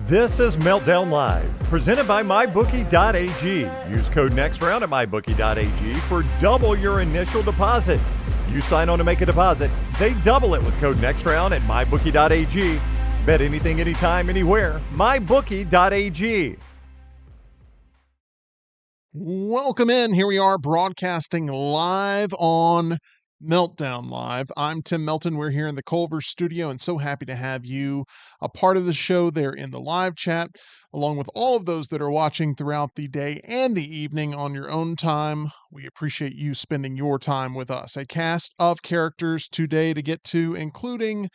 This is Meltdown Live, presented by MyBookie.ag. Use code NEXTROUND at MyBookie.ag for double your initial deposit. You sign on to make a deposit, they double it with code NEXTROUND at MyBookie.ag. Bet anything, anytime, anywhere. MyBookie.ag. Welcome in. Here we are broadcasting live on Meltdown Live. I'm Tim Melton. We're here in the Culver studio and so happy to have you a part of the show there in the live chat, along with all of those that are watching throughout the day and the evening on your own time. We appreciate you spending your time with us. A cast of characters today to get to, including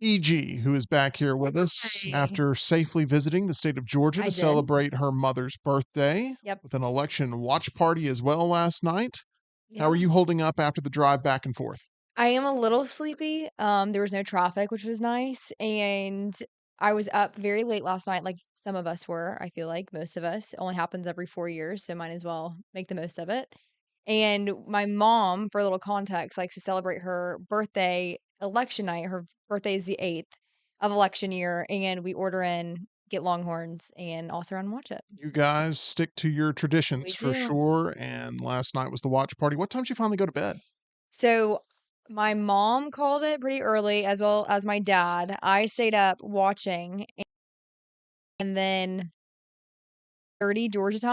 E.G., who is back here with us Hey. after safely visiting the state of Georgia I to did. celebrate her mother's birthday. Yep. With an election watch party as well last night. How are Yeah. you holding up after the drive back and forth? I am a little sleepy. There was no traffic, which was nice. And I was up very late last night, like some of us were, I feel like most of us. It only happens every 4 years, so might as well make the most of it. And my mom, for a little context, likes to celebrate her birthday election night. Her birthday is the 8th of election year, and we order in, get Longhorns, and all sit around and watch it. You guys stick to your traditions We for do. sure. And last night was the watch party. What time did you finally go to bed? So my mom called it pretty early, as well as my dad. I stayed up watching, and then 30 Georgia time,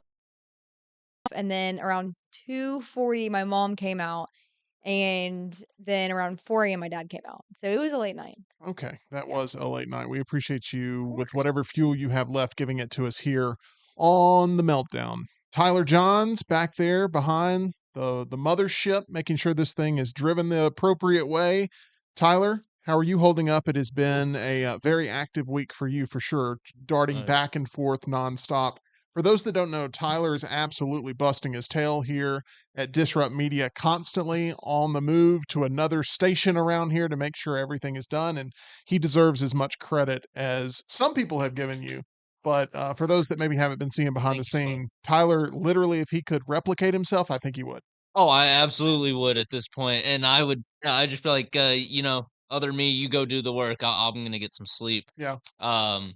and then around 2:40 my mom came out, and then around 4 a.m. my dad came out. So it was a late night. Okay, that Yeah. was a late night. We appreciate you with course. whatever fuel you have left giving it to us here on the Meltdown. Tyler Johns back there behind the mothership, making sure this thing is driven the appropriate way. Tyler, how are you holding up? It has been a very active week for you for sure, darting back and forth nonstop. For those that don't know, Tyler is absolutely busting his tail here at Disrupt Media, constantly on the move to another station around here to make sure everything is done. And he deserves as much credit as some people have given you. But for those that maybe haven't been seeing behind the Thanks, bud. scene, Tyler, literally, if he could replicate himself, I think he would. Oh, I absolutely would at this point, and I just feel like, other me, you go do the work. I'm gonna get some sleep. Yeah. Um,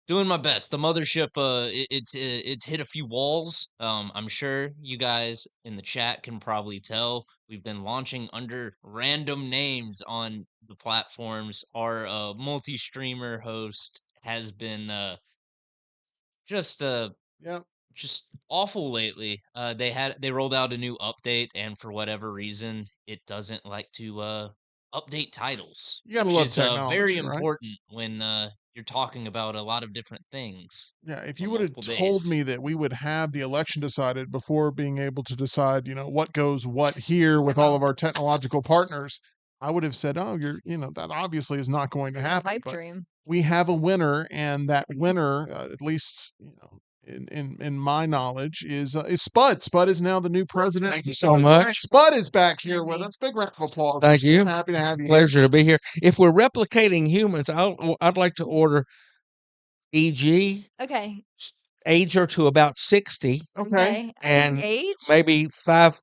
doing my best. The mothership, it's hit a few walls. I'm sure you guys in the chat can probably tell we've been launching under random names on the platforms. Our multi-streamer host has been just Yeah. just awful lately. They rolled out a new update, and for whatever reason, it doesn't like to update titles, You gotta which love is very technology, right? important when you're talking about a lot of different things Yeah, if you on would have multiple told days. me that we would have the election decided before being able to decide, what goes what here with all of our technological partners, I would have said, "Oh, that obviously is not going to happen." Pipe But dream. we have a winner, and that winner, at least in my knowledge, is Spud. Spud is now the new president. Thank you so much. Spud is back here with us. Big round of applause. Thank you. Happy to have you. Pleasure to be here. If we're replicating humans, I'd like to order EG, Okay. age her to about 60, Okay. I can and be aged. maybe 5.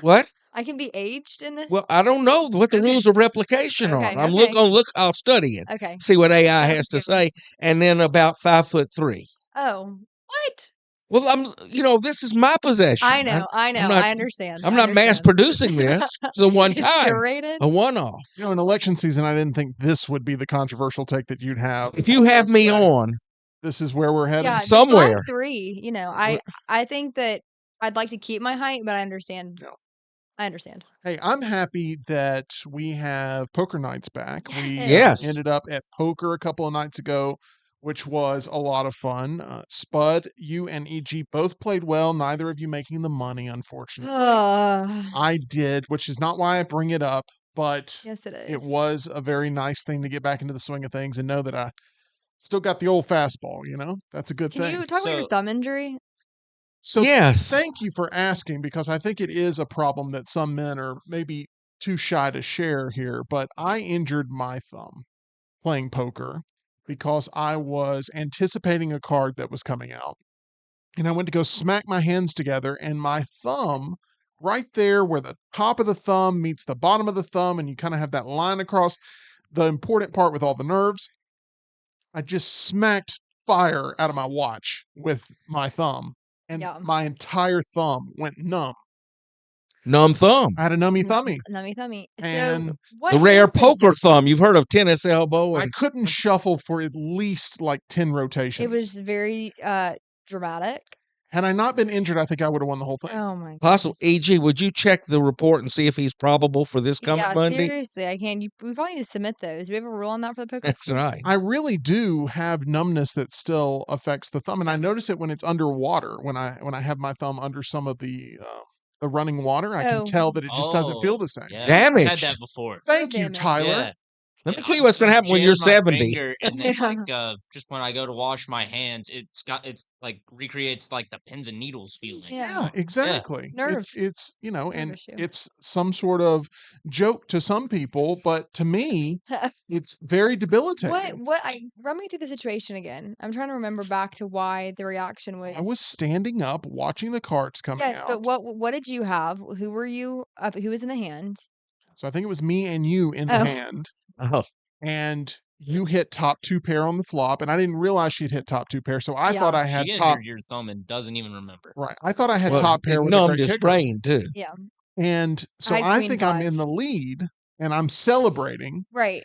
What? I can be aged in this. Well, I don't know what the Okay. rules of replication are. Okay, I'm okay. look. I'll study it, Okay. see what AI That has was to good. say, and then about 5'3". Oh, what? Well, this is my possession. I know. not- I understand. I'm I not mass understand. producing this. It's a one It's time, curated. a one-off. In election season, I didn't think this would be the controversial take that you'd have. If you have me on This is where we're headed. Yeah, somewhere, 5'3", I think that I'd like to keep my height, but I understand. Yeah. I understand. Hey, I'm happy that we have poker nights back. We Yes. ended up at poker a couple of nights ago, which was a lot of fun. Spud, you and EG both played well. Neither of you making the money, unfortunately. I did, which is not why I bring it up, but Yes, it is. it was a very nice thing to get back into the swing of things and know that I still got the old fastball. That's a good Can thing. you talk about your So- thumb injury? So yes. thank you for asking, because I think it is a problem that some men are maybe too shy to share here. But I injured my thumb playing poker because I was anticipating a card that was coming out. And I went to go smack my hands together, and my thumb, right there where the top of the thumb meets the bottom of the thumb, and you kind of have that line across the important part with all the nerves, I just smacked fire out of my watch with my thumb, and Yeah. my entire thumb went numb. Numb thumb. I had a nummy thummy. Nummy thummy. And So what The rare happened? poker thumb. You've heard of tennis elbow? I And couldn't shuffle for at least like 10 rotations. It was very dramatic. Had I not been injured, I think I would have won the whole thing. Oh my possible. goodness. EG, would you check the report and see if he's probable for this coming Yeah, Monday? seriously, I can. We probably need to submit those. Do we have a rule on that for the poker? That's right. I really do have numbness that still affects the thumb, and I notice it when it's underwater. When I have my thumb under some of the running water, I can Oh. tell that it just doesn't feel the same. Yeah, I've Damaged. had that before. Thank you, damage. Tyler. Yeah. Let me Yeah, tell you what's going to happen when you're jammed my 70. finger, and then Yeah. just when I go to wash my hands, it's like recreates like the pins and needles feeling. Yeah. Yeah, exactly. Nerve. It's Nerve and issue. it's some sort of joke to some people, but to me, it's very debilitating. Run me through the situation again. I'm trying to remember back to why the reaction was. I was standing up watching the carts coming Yes, out. but what did you have? Who were you? Who was in the hand? So I think it was me and you in the Oh. hand, Oh, and you hit top two pair on the flop, and I didn't realize she'd hit top two pair, so I Yeah. thought I had She top. injured your thumb and doesn't even remember. Right, I thought I had well, top it pair with a numbed great his kicker, brain too. Yeah. and so had I queen think I'm five. in the lead, and I'm celebrating, Right.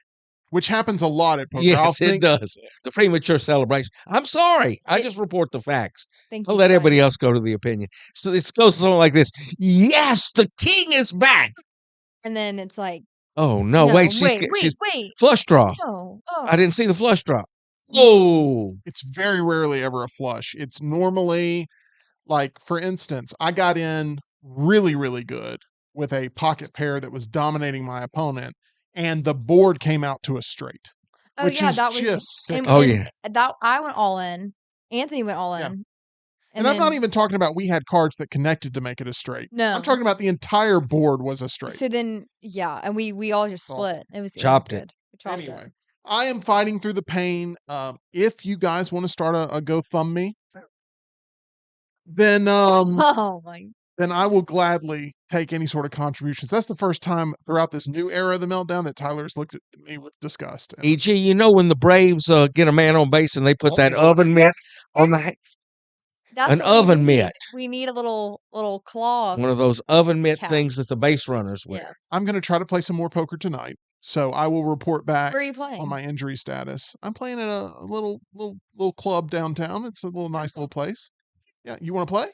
which happens a lot at poker. I'll Yes, it think, does. The premature celebration. I'm sorry. I It- just report the facts. Thank I'll you. let Spud. everybody else go to the opinion. So it goes something like this. Yes, the king is back. And then it's like, Oh, no, no, wait. wait, She's wait. flush draw. No. Oh. I didn't see the flush draw. Oh, it's very rarely ever a flush. It's normally, like, for instance, I got in really, really good with a pocket pair that was dominating my opponent, and the board came out to a straight, Oh which yeah, is that was. just sick. Oh, and yeah. That I went all in. Anthony went all in. Yeah. And And I'm not then- even talking about we had cards that connected to make it a straight. No. I'm talking about the entire board was a straight. So then, yeah, and we all just That's awful. split. It was Chopped it. good. We chopped Anyway, it. I am fighting through the pain. If you guys want to start a GoFundMe, then Oh my. then I will gladly take any sort of contributions. That's the first time throughout this new era of the Meltdown that Tyler's looked at me with disgust. And EG, you know when the Braves get a man on base and they put that oven mitt on the That's An what we oven need. mitt. We need a little claw. one of those oven mitt things that Caps. the base runners wear. Yeah. I'm going to try to play some more poker tonight. So I will report back Where are you playing? on my injury status. I'm playing at a little club downtown. It's a little nice little place. Yeah, you want to play?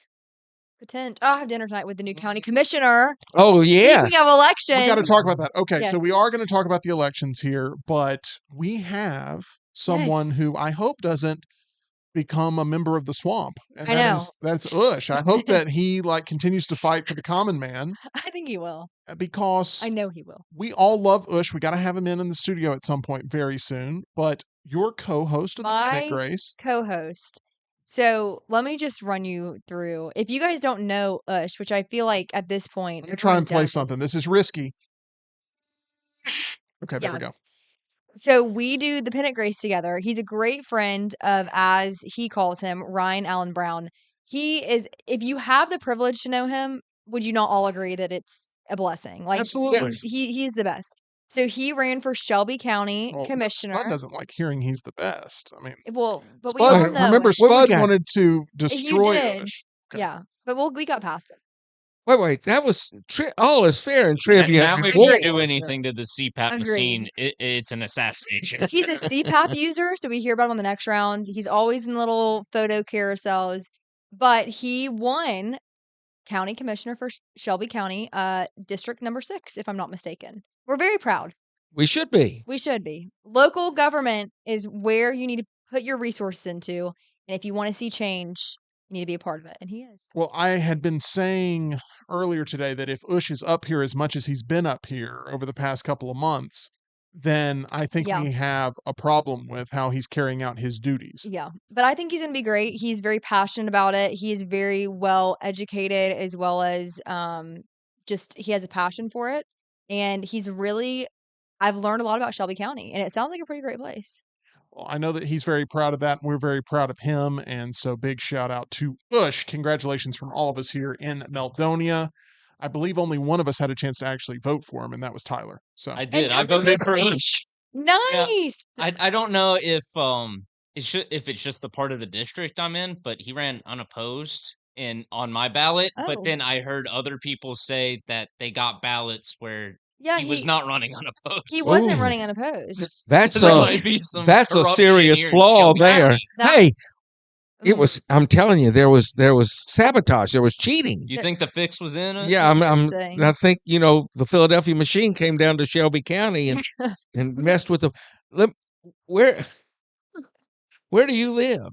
Pretend. Oh, I have dinner tonight with the new county commissioner. Oh, yes. Speaking of elections, We got to talk about that. Okay, so we Yes. are going to talk about the elections here, but we have someone Yes. who I hope doesn't become a member of the swamp. And I know. that's Ush. I hope that he continues to fight for the common man I think he will. because I know he will. we all love Ush. We got to have him in the studio at some point very soon. But your co-host of the Panic My Grace, co-host. So let me just run you through. If you guys don't know Ush, which I feel like at this point, I'm gonna try and play everyone does. something. This is risky. Okay, there we Yeah. go. So we do the Pennant Grace together. He's a great friend of, as he calls him, Ryan Allen Brown. He is, if you have the privilege to know him, would you not all agree that it's a blessing? Like, Absolutely. he's the best. So he ran for Shelby County Well, commissioner. Spud doesn't like hearing he's the best. I mean, Well, but we all Spud, know. remember, it. What we Spud got? wanted to destroy did. Ush. Okay. Yeah, but we got past it. Wait. That was all is fair in trivia. Now, if Agree. you do anything to the CPAP Agreed. machine, it's an assassination. He's a CPAP user, so we hear about him on the next round. He's always in little photo carousels, but he won county commissioner for Shelby County, district number 6, if I'm not mistaken. We're very proud. We should be. We should be. Local government is where you need to put your resources into, and if you want to see change, you need to be a part of it, and he is. Well, I had been saying earlier today that if Ush is up here as much as he's been up here over the past couple of months, then I think Yeah. we have a problem with how he's carrying out his duties. Yeah, but I think he's going to be great. He's very passionate about it. He is very well educated, as well as just he has a passion for it, and he's really. I've learned a lot about Shelby County, and it sounds like a pretty great place. Well, I know that he's very proud of that. And we're very proud of him. And so big shout out to Ush. Congratulations from all of us here in Meldonia. I believe only one of us had a chance to actually vote for him, and that was Tyler. So I did. I voted for Ush. Nice. I don't know if if it's just the part of the district I'm in, but he ran unopposed on my ballot. But Oh. then I heard other people say that they got ballots where Yeah, he was not running unopposed. he wasn't Ooh. running unopposed. That's So there a might be some that's a corruption serious here in flaw Shelby there. County. That- Hey, it Mm, was. I'm telling you, there was sabotage. There was cheating. You think the fix was in it? Yeah, Interesting. I think the Philadelphia machine came down to Shelby County and messed with the. Where do you live?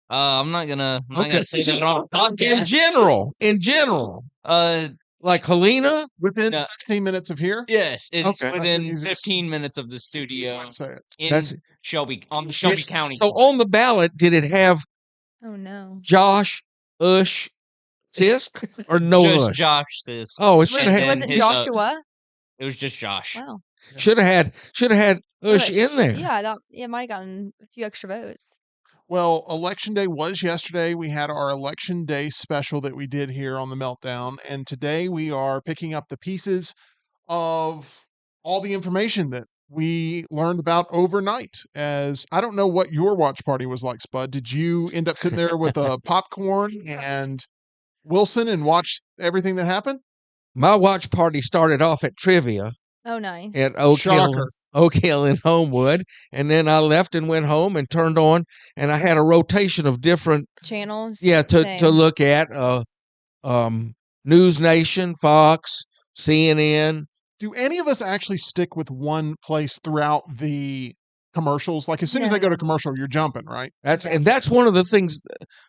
I'm not gonna Okay. say that on podcast. In general, Uh, like Helena. Within No. 15 minutes of here? yes, it's Okay. That's the within easiest- 15 minutes of the That's the easiest way studio to say it. in That's on the Shelby County. So on the ballot, did it have Oh no. Josh, Ush, Sisk, or no just Ush? Josh this. Oh, it Was, should have and was had it his, Joshua? It was just Josh. Wow. should have had Ush in there. Yeah, that might have gotten a few extra votes. Well, election day was yesterday. We had our election day special that we did here on the Meltdown. And today we are picking up the pieces of all the information that we learned about overnight. As I don't know what your watch party was like, Spud. Did you end up sitting there with a popcorn and Wilson and watch everything that happened? My watch party started off at trivia Oh, nice. at Oak Hill, Shocker. in Homewood, and then I left and went home and turned on, and I had a rotation of different Channels. to Same. look at News Nation, Fox, CNN. Do any of us actually stick with one place throughout the commercials? Like as soon as they go to No. commercial, you're jumping, right? That's one of the things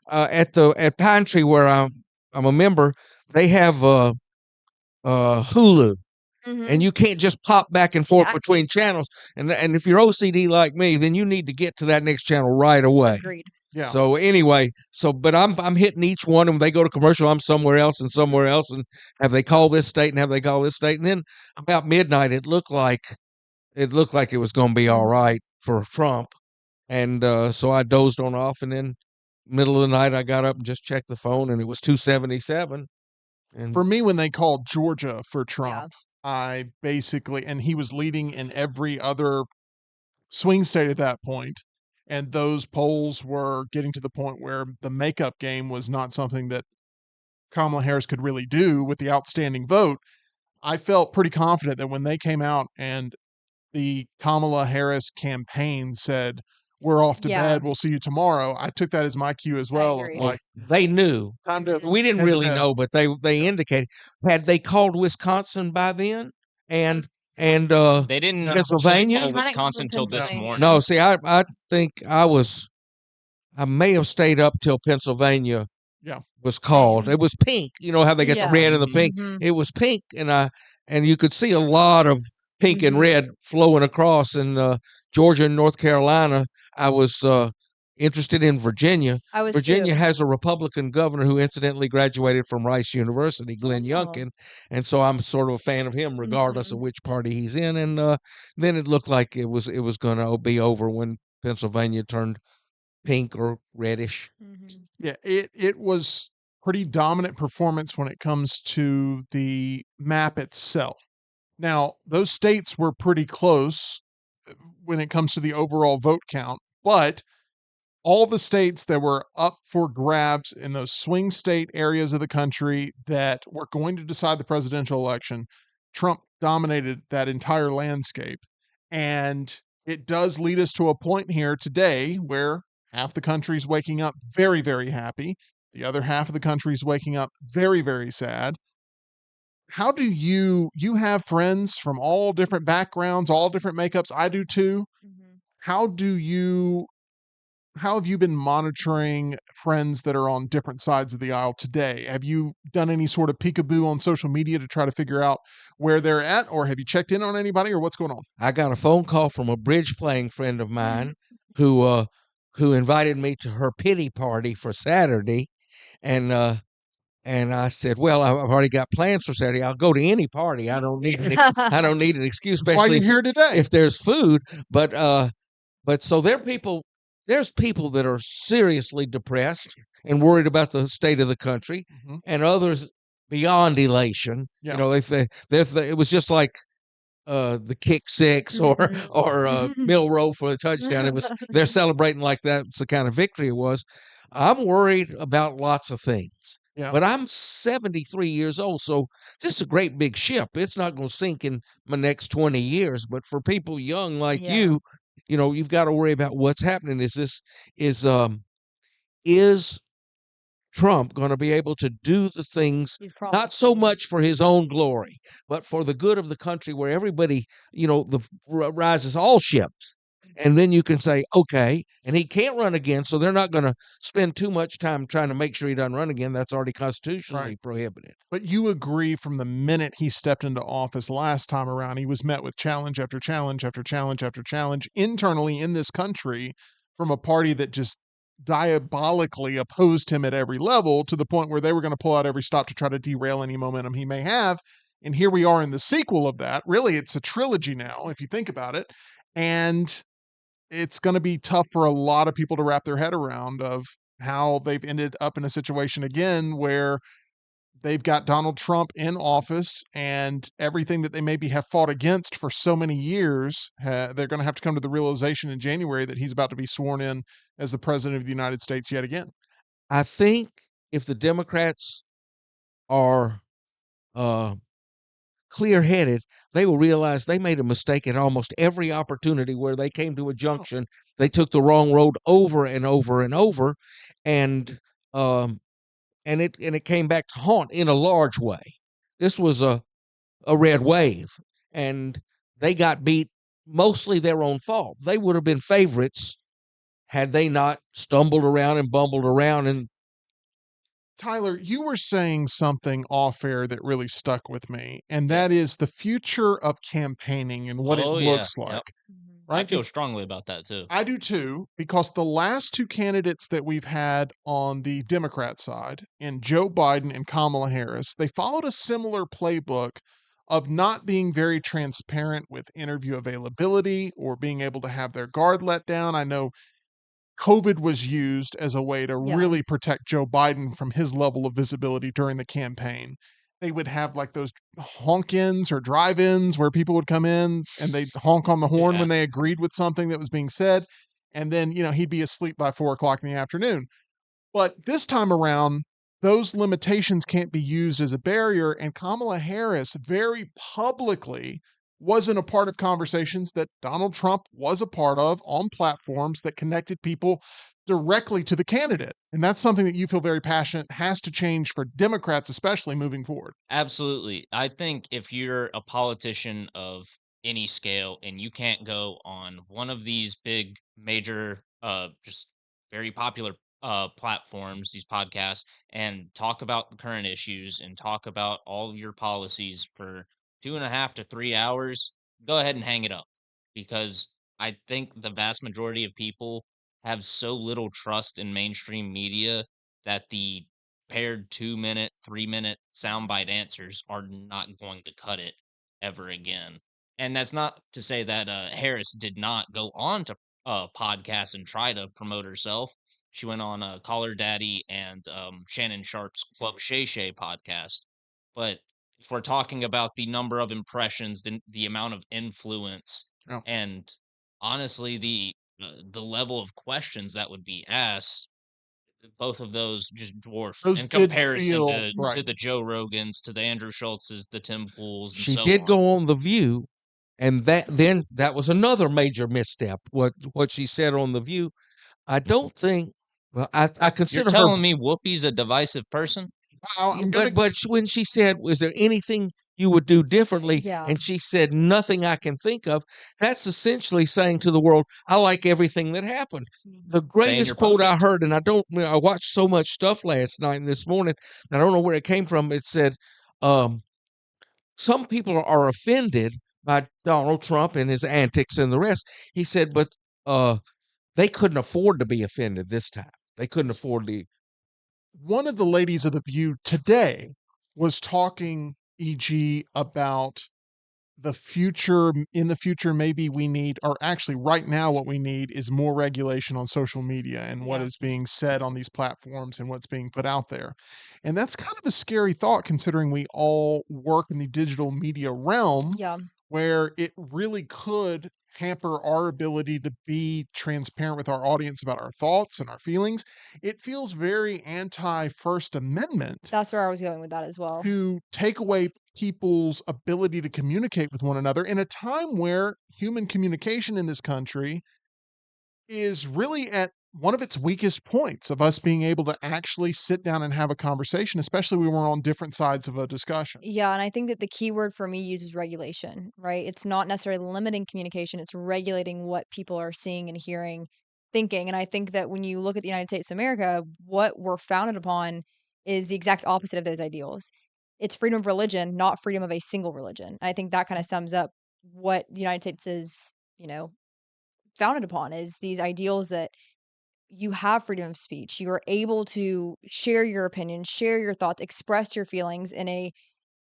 at Pine Tree where I'm a member. They have Hulu, Mhm. and you can't just pop back and forth Yeah, I between channels. And if you're OCD like me, then you need to get to that next channel right away. Agreed. Yeah. So anyway, but I'm hitting each one, and when they go to commercial, I'm somewhere else and somewhere else, and have they called this state and have they called this state? And then about midnight, it looked like it was going to be all right for Trump, and so I dozed on off, and then middle of the night I got up and just checked the phone, and it was 277. And For me, when they called Georgia for Trump, I basically, and he was leading in every other swing state at that point, and those polls were getting to the point where the makeup game was not something that Kamala Harris could really do with the outstanding vote. I felt pretty confident that when they came out and the Kamala Harris campaign said, "We're off to Yeah. bed. We'll see you tomorrow," I took that as my cue as well. Of agree. like, they knew. time to. We didn't head to really bed. know, but they indicated. Had they called Wisconsin by then, and They didn't Pennsylvania? call Hadn't Wisconsin till this Pennsylvania. morning. no, see, I think I may have stayed up till Pennsylvania Yeah. was called. Same. It was pink. You know how they get Yeah. the red and the pink. Mhm. It was pink, and you could see a lot of pink and Mhm. red flowing across in Georgia and North Carolina. I was interested in Virginia. I was Virginia too. has a Republican governor who incidentally graduated from Rice University, Glenn Oh. Youngkin, and so I'm sort of a fan of him, regardless of which party he's in. And then it looked like it was going to be over when Pennsylvania turned pink or reddish. Mhm. Yeah, it was pretty dominant performance when it comes to the map itself. Now, those states were pretty close when it comes to the overall vote count, but all the states that were up for grabs in those swing state areas of the country that were going to decide the presidential election, Trump dominated that entire landscape. And it does lead us to a point here today where half the country's waking up very, very happy. The other half of the country's waking up very, very sad. How do you have friends from all different backgrounds, all different makeups? I do too. Mhm. How have you been monitoring friends that are on different sides of the aisle today? Have you done any sort of peekaboo on social media to try to figure out where they're at, or have you checked in on anybody, or what's going on? I got a phone call from a bridge playing friend of mine who invited me to her pity party for Saturday, and I said, "Well, I've already got plans for Saturday. I'll go to any party. I don't need an excuse, That's why especially you're here today. if there's food." But so there's people that are seriously depressed and worried about the state of the country, Mhm. and others beyond elation. Yeah. You know, it was just like the kick six or Mhm. Milrow for a touchdown. They're celebrating like that's the kind of victory it was. I'm worried about lots of things. Yeah. But I'm 73 years old, so this is a great big ship. It's not going to sink in my next 20 years. But for people young like Yeah. you've got to worry about what's happening. Is Trump going to be able to do the things He's not so promising. much for his own glory, but for the good of the country, where everybody, rises all ships. And then you can say, okay, and he can't run again, so they're not going to spend too much time trying to make sure he doesn't run again. That's already constitutionally Right. prohibited. But you agree from the minute he stepped into office last time around, he was met with challenge after challenge after challenge after challenge internally in this country from a party that just diabolically opposed him at every level to the point where they were going to pull out every stop to try to derail any momentum he may have. And here we are in the sequel of that. Really, it's a trilogy now, if you think about it. And it's going to be tough for a lot of people to wrap their head around of how they've ended up in a situation again where they've got Donald Trump in office and everything that they maybe have fought against for so many years, they're going to have to come to the realization in January that he's about to be sworn in as the president of the United States yet again. I think if the Democrats are uh, clear headed, they will realize they made a mistake at almost every opportunity where they came to a Oh, junction. They took the wrong road over and over and over, and um, it came back to haunt in a large way. This was a red wave, and they got beat mostly their own fault. They would have been favorites had they not stumbled around and bumbled around. And Tyler, you were saying something off air that really stuck with me, and Yeah. that is the future of campaigning and what it Oh yeah. looks Yep. like, Mhm. I right? feel strongly about that too. I do too, because the last two candidates that we've had on the Democrat side, in Joe Biden and Kamala Harris, they followed a similar playbook of not being very transparent with interview availability or being able to have their guard let down. I know COVID was used as a way to Yeah. really protect Joe Biden from his level of visibility during the campaign. They would have like those honk-ins or drive-ins where people would come in and they'd honk on the horn Yeah. when they agreed with something that was being said. And then, he'd be asleep by 4 o'clock in the afternoon. But this time around, those limitations can't be used as a barrier. And Kamala Harris very publicly wasn't a part of conversations that Donald Trump was a part of on platforms that connected people directly to the candidate. And that's something that you feel very passionate has to change for Democrats, especially moving forward. Absolutely. I think if you're a politician of any scale and you can't go on one of these big major just very popular platforms, these podcasts, and talk about the current issues and talk about all of your policies for 2.5 to 3 hours, go ahead and hang it up. Because I think the vast majority of people have so little trust in mainstream media that the paired 2 minute, 3 minute soundbite answers are not going to cut it ever again. And that's not to say that Harris did not go on to podcasts and try to promote herself. She went on Call Her Daddy and Shannon Sharp's Club Shay Shay podcast. But if we're talking about the number of impressions, the amount of influence, Yeah. and honestly the level of questions that would be asked, both of those just dwarf Those in did comparison feel to right. the Joe Rogans, to the Andrew Schultzes, the Tim Pools, and she so did on. go on The View, and that was another major misstep. What she said on The View, I don't think. Well, I You're consider her. telling me Whoopi's a divisive person? I'm going to But when she said, "Was there anything you would do differently?" Yeah. and she said, "Nothing I can think of," that's essentially saying to the world, "I like everything that happened." The Saying you're greatest quote I perfect. heard, and I watched so much stuff last night and this morning, and I don't know where it came from. It said, um, "Some people are offended by Donald Trump and his antics and the rest." He said, "But uh, they couldn't afford to be offended this time. They couldn't afford to." one of the ladies of the View today was talking, EG, about the future. In the future, maybe we need, or actually right now what we need is more regulation on social media and what Yeah. is being said on these platforms and what's being put out there. And that's kind of a scary thought considering we all work in the digital media realm. Yeah. where it really could hamper our ability to be transparent with our audience about our thoughts and our feelings. It feels very anti First Amendment That's where I was going with that as well. to take away people's ability to communicate with one another in a time where human communication in this country is really at one of its weakest points of us being able to actually sit down and have a conversation, especially when we're on different sides of a discussion. Yeah, and I think that the key word for me used is regulation, right? It's not necessarily limiting communication, it's regulating what people are seeing and hearing, thinking. And I think that when you look at the United States of America, what we're founded upon is the exact opposite of those ideals. It's freedom of religion, not freedom of a single religion. I think that kind of sums up what the United States is, founded upon is these ideals that you have freedom of speech. You are able to share your opinion, share your thoughts, express your feelings in a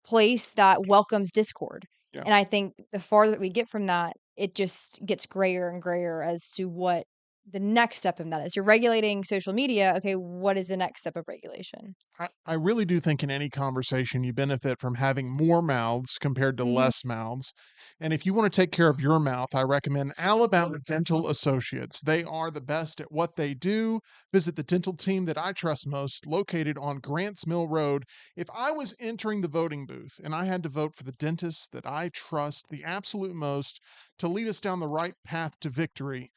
place that welcomes discord. Yeah. And I think the farther that we get from that, it just gets grayer and grayer as to what the next step of that is. You're regulating social media. Okay, what is the next step of regulation? I really do think in any conversation you benefit from having more mouths compared to Mhm. less mouths. And if you want to take care of your mouth, I recommend Alabama Dental Associates. They are the best at what they do. Visit the dental team that I trust most, located on Grants Mill Road. If I was entering the voting booth and I had to vote for the dentist that I trust the absolute most to lead us down the right path to victory,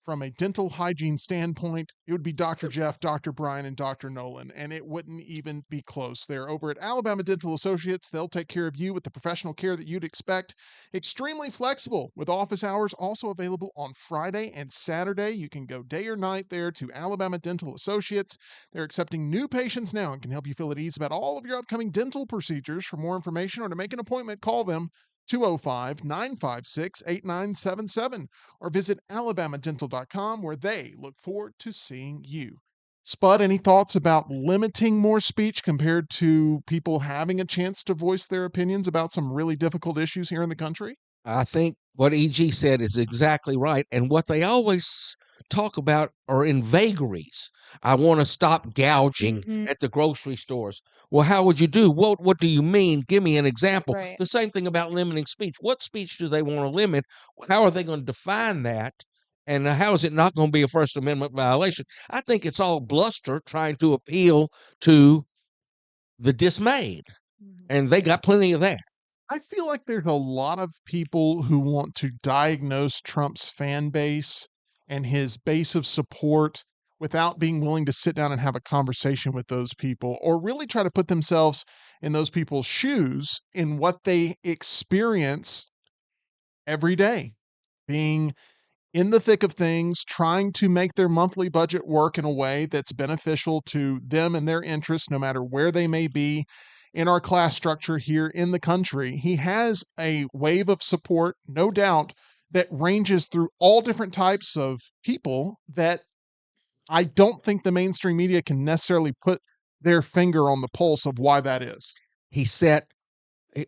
from a dental hygiene standpoint, it would be Dr. Jeff, Dr. Brian, and Dr. Nolan, and it wouldn't even be close. They're over at Alabama Dental Associates. They'll take care of you with the professional care that you'd expect. Extremely flexible with office hours also available on Friday and Saturday. You can go day or night there to Alabama Dental Associates. They're accepting new patients now and can help you feel at ease about all of your upcoming dental procedures. For more information or to make an appointment, call them 205 956 8977 or visit alabamadental.com where they look forward to seeing you. Spud, any thoughts about limiting more speech compared to people having a chance to voice their opinions about some really difficult issues here in the country? I think what EG said is exactly right. And what they always talk about are in vagaries. I want to stop gouging Mhm. at the grocery stores. Well, how would you do? What do you mean? Give me an example. Right. The same thing about limiting speech. What speech do they want to limit? How are they going to define that? And how is it not going to be a First Amendment violation? I think it's all bluster trying to appeal to the dismayed. Mhm. And they got plenty of that. I feel like there's a lot of people who want to diagnose Trump's fan base and his base of support without being willing to sit down and have a conversation with those people or really try to put themselves in those people's shoes in what they experience every day, being in the thick of things, trying to make their monthly budget work in a way that's beneficial to them and their interests, no matter where they may be in our class structure here in the country. He has a wave of support, no doubt, that ranges through all different types of people that I don't think the mainstream media can necessarily put their finger on the pulse of why that is. He set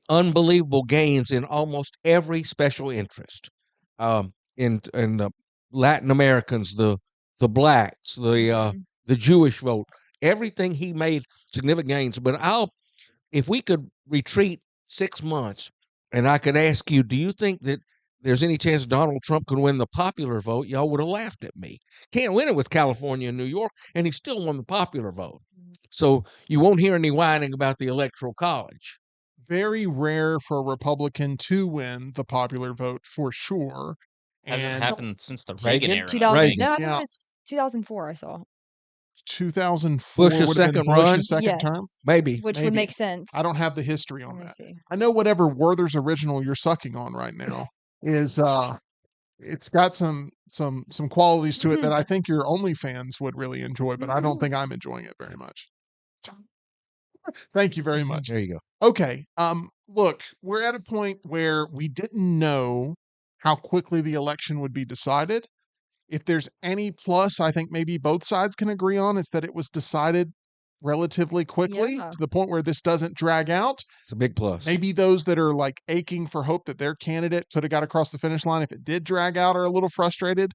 unbelievable gains in almost every special interest. In the Latin Americans, the blacks, Mhm. the Jewish vote, everything he made significant gains. But if we could retreat 6 months, and I could ask you, do you think that there's any chance Donald Trump could win the popular vote? Y'all would have laughed at me. Can't win it with California and New York, and he still won the popular vote. Mhm. So you won't hear any whining about the Electoral College. Very rare for a Republican to win the popular vote for sure. Hasn't And happened since the Reagan Reagan? era, I 2000. think. No, I think Yeah. it was 2004. I saw 2004 Bush's would have been second run? Bush's second term. yes, Maybe. which would Maybe. make sense. I don't have the history on Let me that. see. I know whatever Werther's original you're sucking on right now is it's got some qualities to it that I think your OnlyFans would really enjoy, but I don't think I'm enjoying it very much. Thank you very much. There you go. Okay. Look, we're at a point where we didn't know how quickly the election would be decided. If there's any plus, I think maybe both sides can agree on is that it was decided relatively quickly Yeah. to the point where this doesn't drag out. It's a big plus. Maybe those that are like aching for hope that their candidate could have got across the finish line if it did drag out are a little frustrated.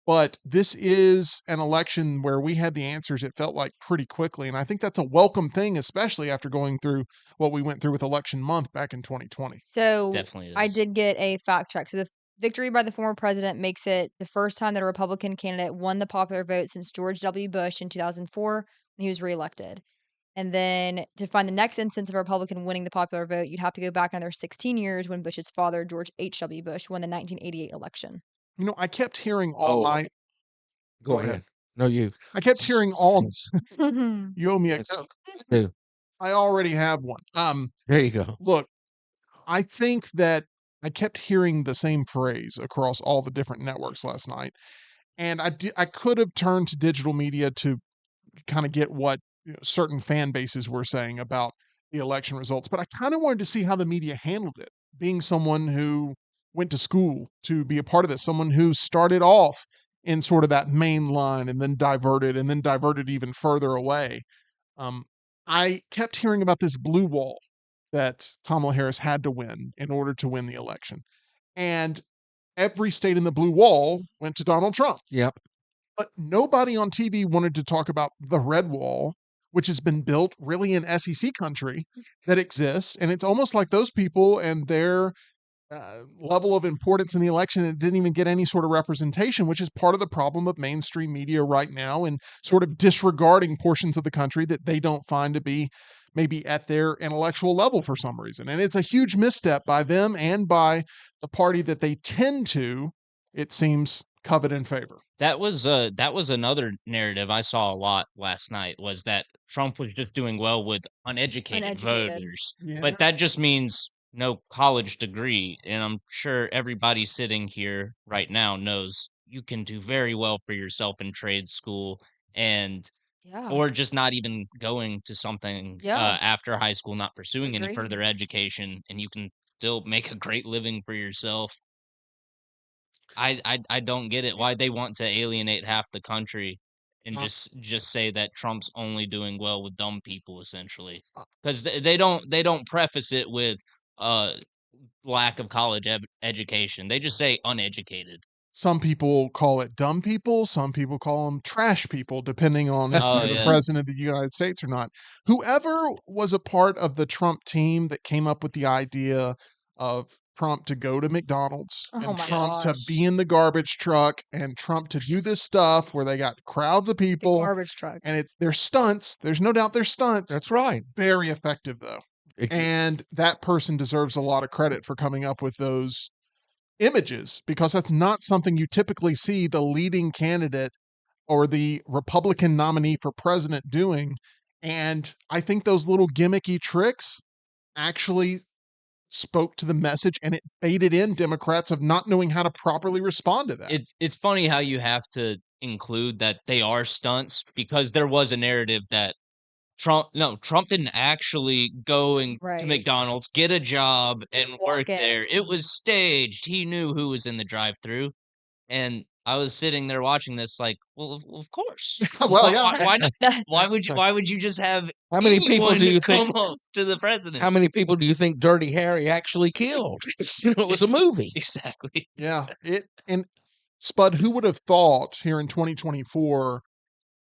But this is an election where we had the answers, it felt like, pretty quickly. And I think that's a welcome thing, especially after going through what we went through with election month back in 2020. So Definitely I is. did get a fact check. So the victory by the former president makes it the first time that a Republican candidate won the popular vote since George W. Bush in 2004 when he was reelected. And then to find the next instance of a Republican winning the popular vote, you'd have to go back another 16 years when Bush's father, George H.W. Bush, won the 1988 election. You know, I kept hearing all Oh, night. go ahead. No, you. I kept hearing all. Yes, You owe me a yes, Coke. do. I already have one. There you go. Look, I think that I kept hearing the same phrase across all the different networks last night, and I could have turned to digital media to kind of get what certain fan bases were saying about the election results, but I kind of wanted to see how the media handled it. Being someone who went to school to be a part of this, someone who started off in sort of that main line and then diverted even further away. Um, I kept hearing about this blue wall that Kamala Harris had to win in order to win the election. And every state in the blue wall went to Donald Trump. Yep. But nobody on TV wanted to talk about the red wall, which has been built really in SEC country that exists. And it's almost like those people and their level of importance in the election, it didn't even get any sort of representation, which is part of the problem of mainstream media right now and sort of disregarding portions of the country that they don't find to be maybe at their intellectual level for some reason. And it's a huge misstep by them and by the party that they tend to, it seems, covet in favor. That was another narrative I saw a lot last night, was that Trump was just doing well with uneducated Uneducated. voters. Yeah. But that just means no college degree, and I'm sure everybody sitting here right now knows you can do very well for yourself in trade school, and Yeah. or just not even going to something Yeah. after high school, not pursuing any Agree. further education, and you can still make a great living for yourself. I don't get it why they want to alienate half the country and Uh, just say that Trump's only doing well with dumb people, essentially, uh, because they don't preface it with uh lack of college education. They just say uneducated. Some people call it dumb people. Some people call them trash people, depending on if Oh you're the yeah, president of the United States or not. Whoever was a part of the Trump team that came up with the idea of Trump to go to McDonald's Oh and my Trump to gosh. be in the garbage truck and Trump to do this stuff where they got crowds of The people garbage truck. and they're stunts. There's no doubt they're stunts. That's right. Very effective though. And that person deserves a lot of credit for coming up with those images because that's not something you typically see the leading candidate or the Republican nominee for president doing. And I think those little gimmicky tricks actually spoke to the message and it baited in Democrats of not knowing how to properly respond to that. it's funny how you have to include that they are stunts, because there was a narrative that Trump didn't actually go to Right. McDonald's, get a job, and work Walk in. there. It was staged. He knew who was in the drive-through, and I was sitting there watching this like, well, of course. Well, yeah. Why not? That- Why would you just have How many people anyone do you come think? up to the president? How many people do you think Dirty Harry actually killed? It was a movie. Exactly. Yeah. And Spud, who would have thought here in 2024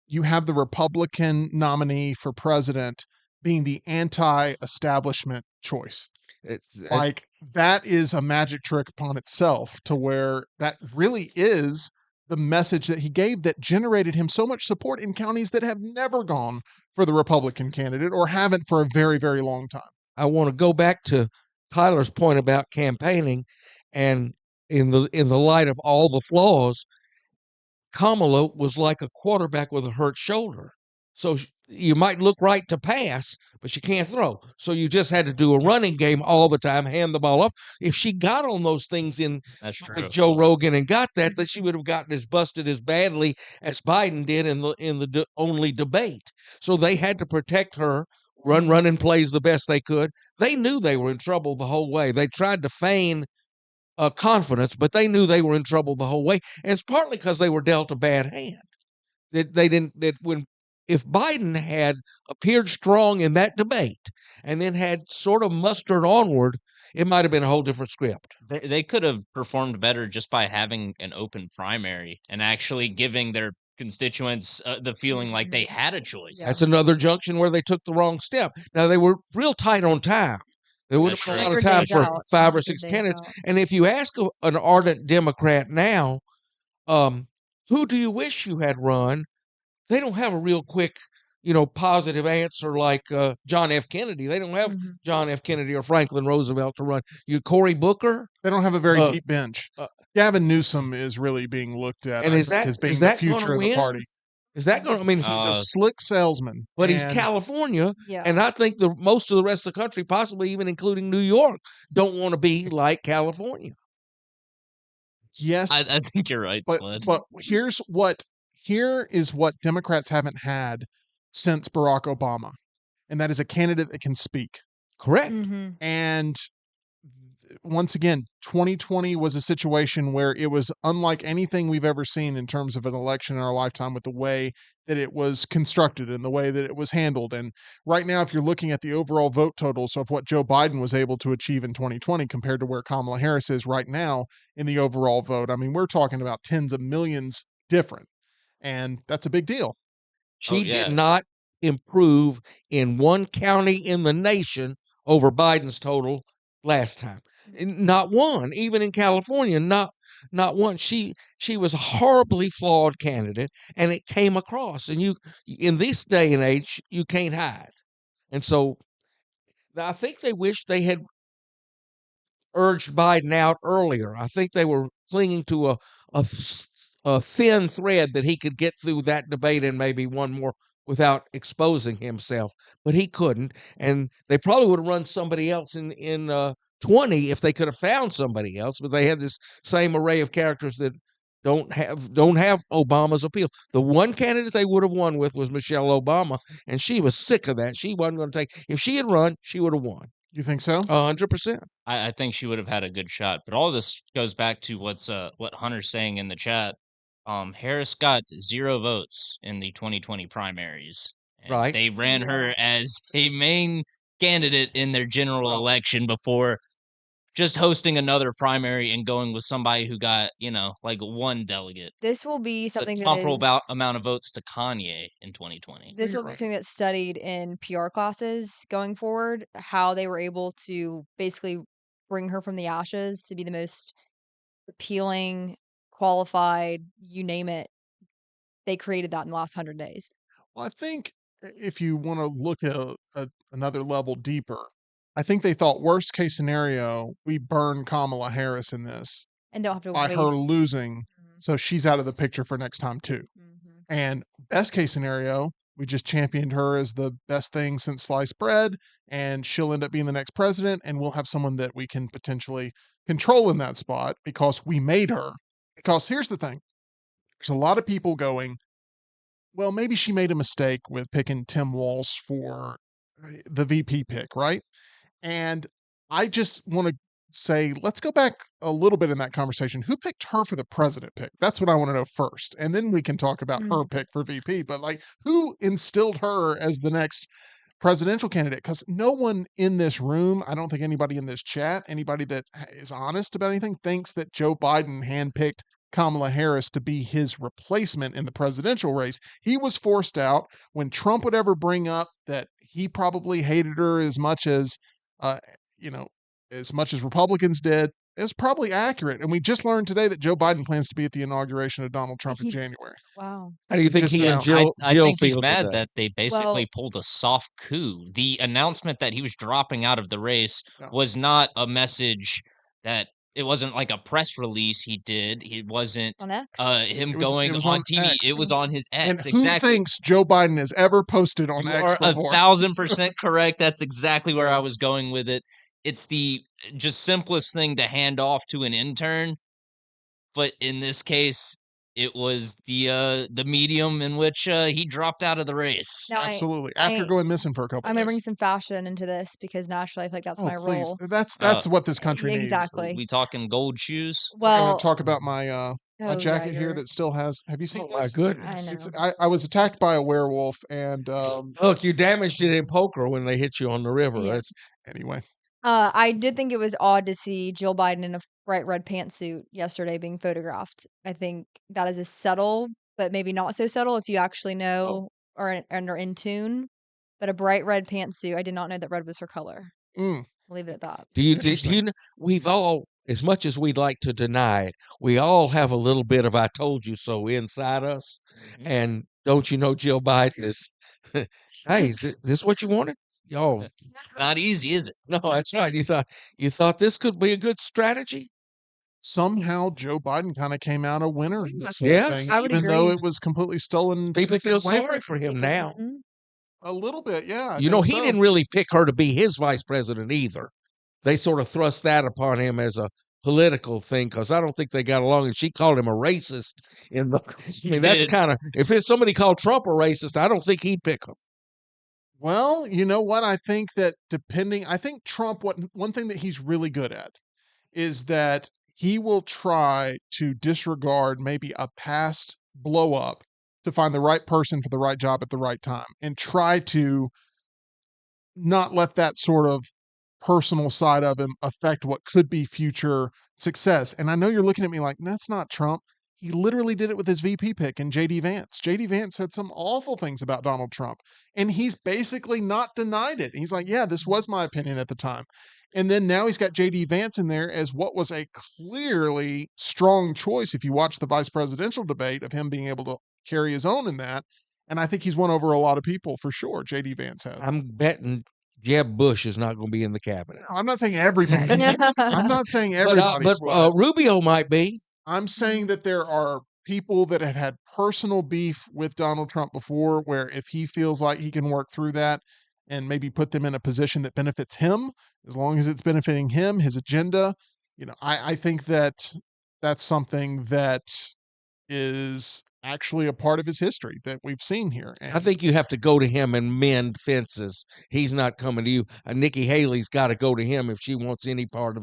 you have the Republican nominee for president being the anti-establishment choice? It's, Like that is a magic trick upon itself to where that really is the message that he gave that generated him so much support in counties that have never gone for the Republican candidate or haven't for a very, very long time. I want to go back to Tyler's point about campaigning, and in the light of all the flaws, Kamala was like a quarterback with a hurt shoulder. So you might look right to pass, but she can't throw. So you just had to do a running game all the time, hand the ball off. If she got on those things That's true. with Joe Rogan and got that she would have gotten as busted as badly as Biden did in the only debate. So they had to protect her, running plays the best they could. They knew they were in trouble the whole way. They tried to feign confidence, but they knew they were in trouble the whole way. And it's partly because they were dealt a bad hand. If Biden had appeared strong in that debate and then had sort of mustered onward, it might have been a whole different script. They could have performed better just by having an open primary and actually giving their constituents the feeling like they had a choice. Yeah. That's another junction where they took the wrong step. Now they were real tight on time. There would have That's been a true. lot of Different time days for out. 5 or Different 6 days candidates. out. And if you ask an ardent Democrat now, who do you wish you had run? They don't have a real quick, positive answer like John F. Kennedy. They don't have Mhm. John F. Kennedy or Franklin Roosevelt to run. You Cory Booker, They don't have a very Uh, deep bench. uh, Gavin Newsom is really being looked at, and I is think, that as being is the that going future to of the win? party. Is that going to? I mean, He's a Uh, slick salesman, but he's and California, Yeah. and I think most of the rest of the country, possibly even including New York, don't want to be like California. yes, I think you're right, but Spud. here is what Democrats haven't had since Barack Obama, and that is a candidate that can speak. Correct. Mm-hmm. And once again, 2020 was a situation where it was unlike anything we've ever seen in terms of an election in our lifetime, with the way that it was constructed and the way that it was handled. And right now, if you're looking at the overall vote totals of what Joe Biden was able to achieve in 2020 compared to where Kamala Harris is right now in the overall vote, I mean, we're talking about tens of millions different. And that's a big deal. She yeah. did not improve in one county in the nation over Biden's total last time. Not one, even in California, not one. She was a horribly flawed candidate, and it came across. And you, in this day and age, you can't hide. And so, I think they wish they had urged Biden out earlier. I think they were clinging to a thin thread that he could get through that debate and maybe one more without exposing himself, but he couldn't. And they probably would have run somebody else in 20 if they could have found somebody else. But they had this same array of characters that don't have Obama's appeal. The one candidate they would have won with was Michelle Obama, and she was sick of that. She wasn't going to take. If she had run, she would have won. You think so? 100%. I think she would have had a good shot. But all this goes back to what Hunter's saying in the chat. Harris got 0 votes in the 2020 primaries. And Right. they ran Yeah. her as a main candidate in their general Well- election before just hosting another primary and going with somebody who got, like 1 delegate. This will be It's a something that comparable is amount of votes to Kanye in 2020. this You're will be right. something that's studied in PR classes going forward, how they were able to basically bring her from the ashes to be the most appealing, qualified, you name it. They created that in the last 100 days. Well, I think if you want to look at another level deeper, I think they thought worst case scenario, we burn Kamala Harris in this And don't have to by wait. her losing, Mhm. so she's out of the picture for next time too. Mhm. And best case scenario, we just championed her as the best thing since sliced bread, and she'll end up being the next president, and we'll have someone that we can potentially control in that spot because we made her. Because here's the thing, there's a lot of people going, well, maybe she made a mistake with picking Tim Walsh for the VP pick, right? And I just want to say, let's go back a little bit in that conversation. Who picked her for the president pick? That's what I want to know first. And then we can talk about her pick for VP. But like, who instilled her as the next presidential candidate? Because no one in this room, I don't think anybody in this chat, anybody that is honest about anything, thinks that Joe Biden handpicked Kamala Harris to be his replacement in the presidential race. He was forced out. When Trump would ever bring up that he probably hated her as much as, uh, as much as Republicans did, it was probably accurate. And we just learned today that Joe Biden plans to be at the inauguration of Donald Trump in He- January. Wow. How do you think Just he and now. Jill I think he's feel mad today? that they basically Well- pulled a soft coup. The announcement that he was dropping out of the race Yeah. was not a message that it wasn't like a press release he did. It wasn't On X? him It was- going it was on on TV. X. It was on his And X. who Exactly. thinks Joe Biden has ever posted on You X are before? 1,000% correct. That's exactly where I was going with it. It's the just simplest thing to hand off to an intern, but in this case, it was the medium in which he dropped out of the race. Now, Absolutely. After I- going missing for a couple I'm going to days. bring some fashion into this because naturally I feel like that's Oh, my please. role. That's what this country needs. Exactly. We talking gold shoes? We're going Well, to talk about my my oh, jacket yeah, here your- that still has. Have you seen Oh my this? goodness! I It's, know. I was attacked by a werewolf, and Look, you damaged it in poker when they hit you on the river. Yeah. That's anyway. I did think it was odd to see Jill Biden in a bright red pantsuit yesterday being photographed. I think that is a subtle, but maybe not so subtle if you actually Oh, know and are in tune. But a bright red pantsuit, I did not know that red was her color. Mm, I'll leave it at that. do you Interesting. we've all, as much as we'd like to deny it, we all have a little bit of "I told you so" inside us. Mhm. And don't you know Jill Biden is, hey, is this what you wanted? Y'all, Not easy, is it? no, that's right. You thought this could be a good strategy? Somehow Joe Biden kind of came out a winner in this whole Yes. thing, I would even though agree. it was completely stolen. People feel taken away sorry from for him people. now. Mhm. A little bit, yeah, I You know, think he so. didn't really pick her to be his vice president either. They sort of thrust that upon him as a political thing because I don't think they got along. And she called him a racist. In the, I mean, that's did. kind of, if it's somebody called Trump a racist, I don't think he'd pick him. Well, you know what? I think that I think Trump, one thing that he's really good at is that he will try to disregard maybe a past blow up to find the right person for the right job at the right time and try to not let that sort of personal side of him affect what could be future success. And I know you're looking at me like, that's not Trump. He literally did it with his VP pick and JD Vance. JD Vance said some awful things about Donald Trump, and he's basically not denied it. He's like, yeah, this was my opinion at the time. And then now he's got JD Vance in there as what was a clearly strong choice if you watch the vice presidential debate of him being able to carry his own in that. And I think he's won over a lot of people for sure. JD Vance has. I'm betting Jeb Bush is not going to be in the cabinet. I'm not saying everybody. I'm not saying But everybody. Swag. Rubio might be. I'm saying that there are people that have had personal beef with Donald Trump before, where if he feels like he can work through that and maybe put them in a position that benefits him, as long as it's benefiting him, his agenda, I think that that's something that is actually a part of his history that we've seen here. I And think you have to go to him and mend fences. He's not coming to you. Nikki Haley's got to go to him if she wants any part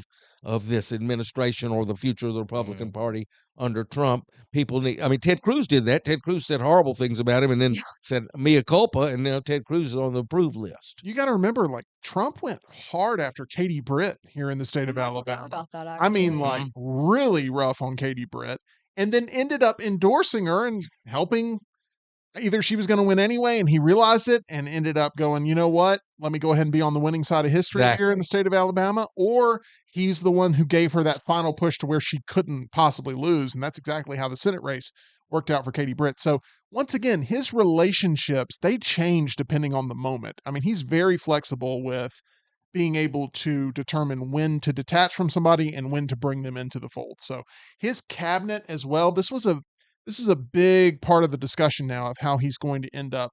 of this administration or the future of the Republican Party under Trump. People need. I mean, Ted Cruz did that. Ted Cruz said horrible things about him, and then said mea culpa, and now Ted Cruz is on the approved list. you got to remember, like Trump went hard after Katie Britt here in the state of I Alabama. forgot about that, I mean, actually. like really rough on Katie Britt, and then ended up endorsing her and helping. Either she was going to win anyway, and he realized it and ended up going, you know what? Let me go ahead and be on the winning side of history here in the state of Alabama. Or he's the one who gave her that final push to where she couldn't possibly lose. And that's exactly how the Senate race worked out for Katie Britt. So once again, his relationships, they change depending on the moment. I mean, he's very flexible with being able to determine when to detach from somebody and when to bring them into the fold. So his cabinet as well, this is a big part of the discussion now of how he's going to end up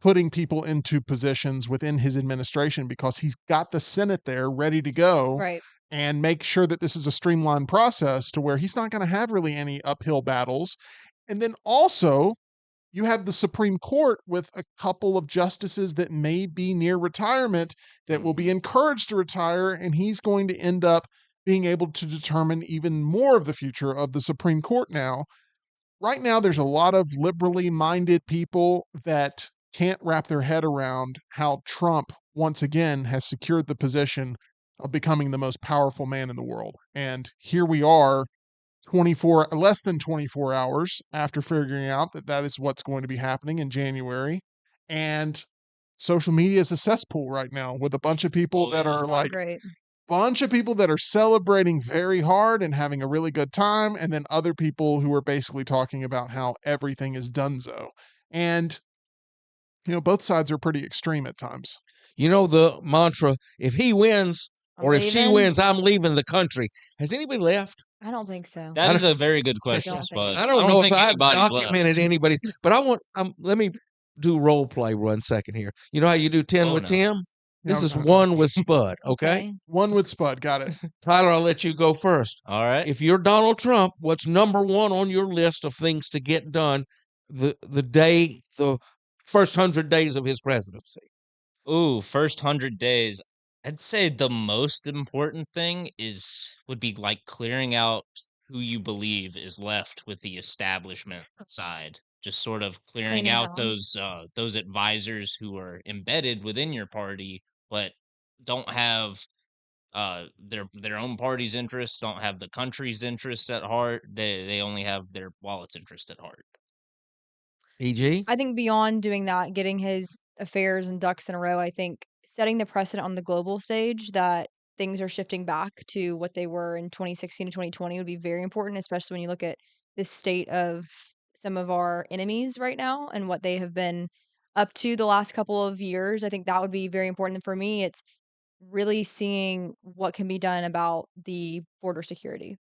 putting people into positions within his administration because he's got the Senate there ready to go Right. and make sure that this is a streamlined process to where he's not going to have really any uphill battles. And then also, you have the Supreme Court with a couple of justices that may be near retirement that will be encouraged to retire, and he's going to end up being able to determine even more of the future of the Supreme Court now. Right now, there's a lot of liberally minded people that can't wrap their head around how Trump once again has secured the position of becoming the most powerful man in the world. And here we are less than 24 hours after figuring out that that is what's going to be happening in January. And social media is a cesspool right now with a bunch of people that are like Great. bunch of people that are celebrating very hard and having a really good time, and then other people who are basically talking about how everything is donezo. And both sides are pretty extreme at times. You know the mantra: if he wins I'm or if she leaving. wins, I'm leaving the country. Has anybody left? I don't think so. That is a very good question, don't think but so. I don't know if think I've anybody's documented left. anybody's, but I want. Let me do role play 1 second here. You know how you do 10 Oh, with no. Tim? This Yeah, is okay. 1 with Spud. Okay, One with Spud, got it. Tyler, I'll let you go first. All right. If you're Donald Trump, what's number 1 on your list of things to get done the first 100 days of his presidency? Ooh, first 100 days. I'd say the most important thing would be like clearing out who you believe is left with the establishment side. Just sort of clearing Cleaning out house. those advisors who are embedded within your party, but don't have their own party's interests, don't have the country's interests at heart. They only have their wallet's interest at heart. EG? I think beyond doing that, getting his affairs and ducks in a row, I think setting the precedent on the global stage that things are shifting back to what they were in 2016 to 2020 would be very important, especially when you look at the state of some of our enemies right now and what they have been up to the last couple of years. I think that would be very important. And for me, it's really seeing what can be done about the border security.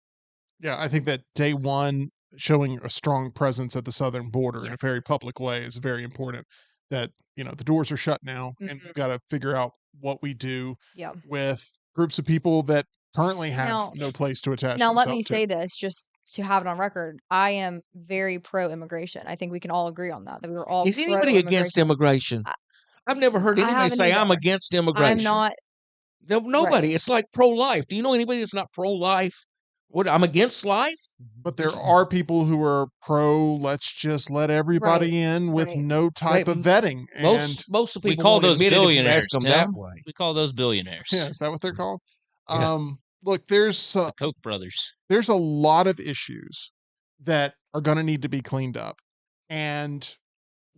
Yeah, I think that day one, showing a strong presence at the southern border in Yeah. a very public way is very important. That, the doors are shut now, and we've got to figure out what we do Yeah. with groups of people that currently have Now, no place to attach Now, let me themselves to. say this just to have it on record. I am very pro immigration. I think we can all agree on that, that we were all Is pro anybody against immigration. immigration? I, I've never heard I anybody haven't say I'm either. against I'm immigration. not No, right. nobody. It's like pro-life. Do you know anybody that's not pro-life? What? I'm against life? But there are people who are pro, let's just let everybody Right. in with Right. no type of vetting. And Most of the We people call won't those admit it if you billionaires, ask them that Tim. way. We call those billionaires. yeah, is that what they're called? Yeah. Look, It's the Koch brothers. there's a lot of issues that are going to need to be cleaned up. And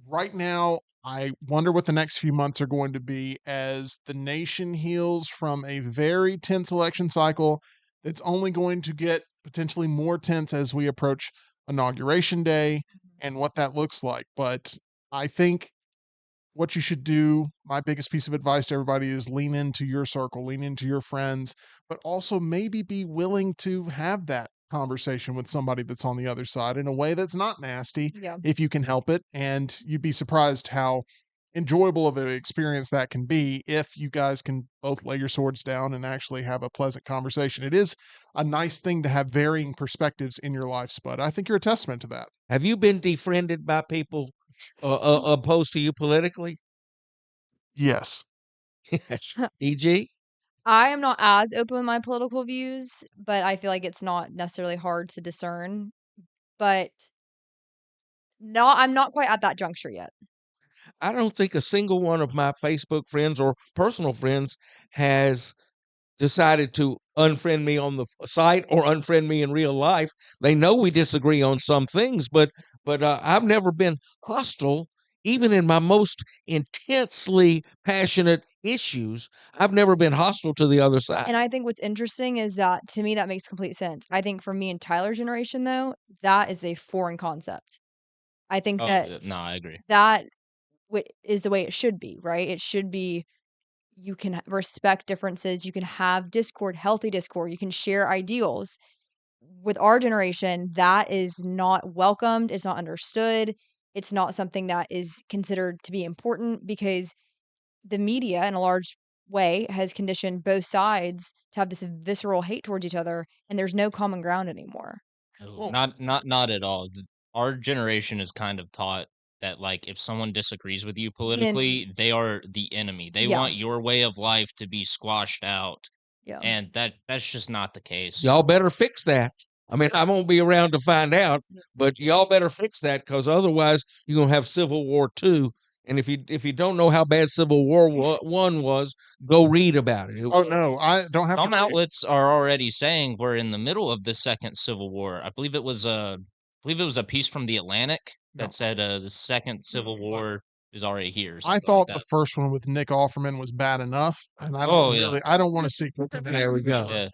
right now, I wonder what the next few months are going to be as the nation heals from a very tense election cycle that's only going to get potentially more tense as we approach Inauguration Day and what that looks like. But I think what you should do, my biggest piece of advice to everybody is lean into your circle, lean into your friends, but also maybe be willing to have that conversation with somebody that's on the other side in a way that's not nasty Yeah. if you can help it. And you'd be surprised how enjoyable of an experience that can be if you guys can both lay your swords down and actually have a pleasant conversation. It is a nice thing to have varying perspectives in your life, Spud. I think you're a testament to that. Have you been defriended by people opposed to you politically? Yes. EG? I am not as open with my political views, but I feel like it's not necessarily hard to discern. But no, I'm not quite at that juncture yet. I don't think a single one of my Facebook friends or personal friends has decided to unfriend me on the site or unfriend me in real life. They know we disagree on some things, but I've never been hostile, even in my most intensely passionate issues. I've never been hostile to the other side. And I think what's interesting is that to me, that makes complete sense. I think for me and Tyler's generation, though, that is a foreign concept. I think that No, I agree. that is the way it should be, right? It should be you can respect differences, you can have discord, healthy discord, you can share ideals. With our generation, that is not welcomed, it's not understood, it's not something that is considered to be important because the media, in a large way, has conditioned both sides to have this visceral hate towards each other, and there's no common ground anymore. Oh, not at all. Our generation is kind of taught that like if someone disagrees with you politically, they are the enemy. They Yeah. want your way of life to be squashed out. Yeah. And that's just not the case. Y'all better fix that. I mean, I won't be around to find out, but y'all better fix that because otherwise you're gonna have Civil War II. And if you don't know how bad Civil War One was, go read about it. Oh no, I don't have Some to. outlets are already saying we're in the middle of the second Civil War. I believe it was a piece from the Atlantic that No. said the second Civil War is already here. or I something thought like the that. first one with Nick Offerman was bad enough, and I Oh, don't yeah. really, I don't want to see. There we go. Yeah.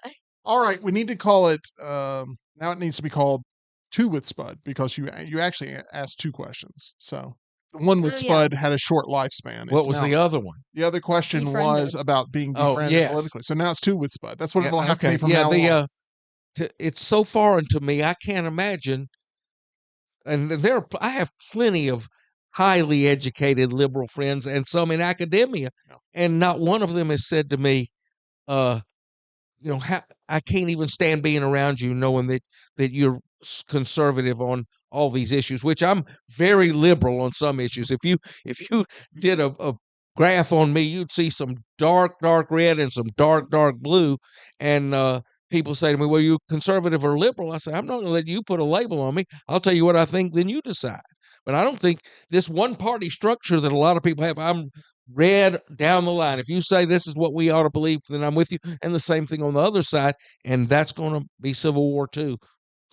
All right, we need to call it. Now it needs to be called Two with Spud because you actually asked two questions. So the one with Oh, yeah. Spud had a short lifespan. What It's was now- the other one? The other question Defriended. was about being Oh, defriended yes. politically. So now it's Two with Spud. That's what it'll have to be from yeah. now on. It's so foreign to me. I can't imagine. And I have plenty of highly educated liberal friends and some in academia, Yeah. and not one of them has said to me, I can't even stand being around you knowing that you're conservative on all these issues, which I'm very liberal on some issues. If you did a graph on me, you'd see some dark red and some dark blue. And people say to me, well, you conservative or liberal? I say, I'm not going to let you put a label on me. I'll tell you what I think, then you decide. But I don't think this one party structure that a lot of people have. I'm read down the line. If you say this is what we ought to believe, then I'm with you. And the same thing on the other side, and that's going to be civil war too.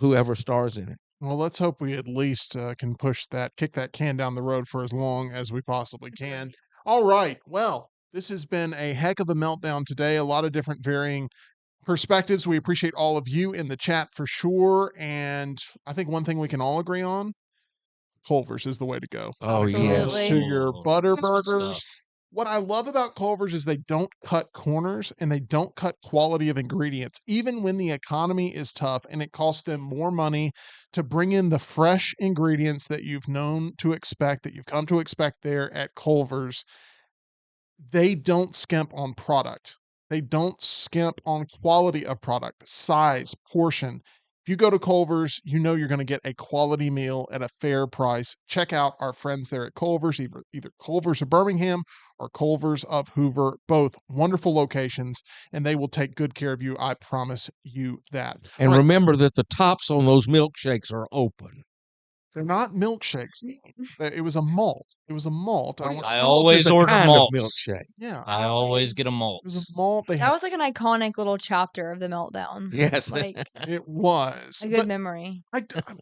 Whoever stars in it. Well, let's hope we at least can kick that can down the road for as long as we possibly can. All right. Well, this has been a heck of a meltdown today. A lot of different varying perspectives. We appreciate all of you in the chat for sure. And I think one thing we can all agree on, Culver's is the way to go. Oh, When it comes yes. to your butter That's good burgers. stuff. What I love about Culver's is they don't cut corners and they don't cut quality of ingredients, even when the economy is tough and it costs them more money to bring in the fresh ingredients that you've known to expect, that you've come to expect there at Culver's. They don't skimp on product. They don't skimp on quality of product, size, portion. If you go to Culver's, you know you're going to get a quality meal at a fair price. Check out our friends there at Culver's, either Culver's of Birmingham or Culver's of Hoover, both wonderful locations, and they will take good care of you. I promise you that. And All right, remember that the tops on those milkshakes are open. they're not milkshakes. It was a malt. It was a malt. I Malt always is a order kind malts. of milkshake. Yeah, I always get a malt. it was a malt. They That had was like an iconic little chapter of the meltdown. Yes. Like it was. a good But memory.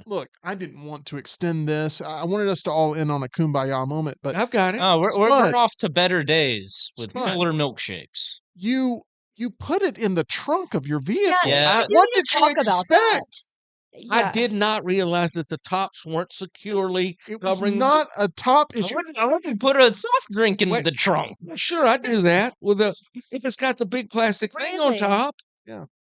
look, I didn't want to extend this. I wanted us to all end on a kumbaya moment, but I've got it. Oh, we're Spud. off to better days with Spud. fuller milkshakes. you put it in the trunk of your vehicle. Yeah. we do What need to did you talk about that. expect? I Yeah. did not realize that the tops weren't securely It was covering. not a top issue. I wouldn't put a soft drink in Wait. the trunk. Sure, I do that with a if it's got the big plastic thing on Really? top.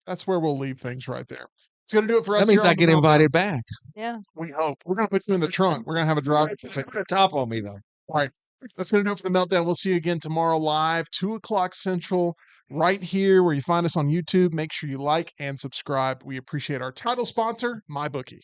That's where we'll leave things right there. It's going to do it for us. That means here I on The get Meltdown. invited back. Yeah. We hope. We're going to put you in the trunk. We're going to have a driver. Put a top on me though. All right. That's going to do it for the Meltdown. We'll see you again tomorrow live, 2:00 Central, right here where you find us on YouTube. Make sure you like and subscribe. We appreciate our title sponsor, MyBookie.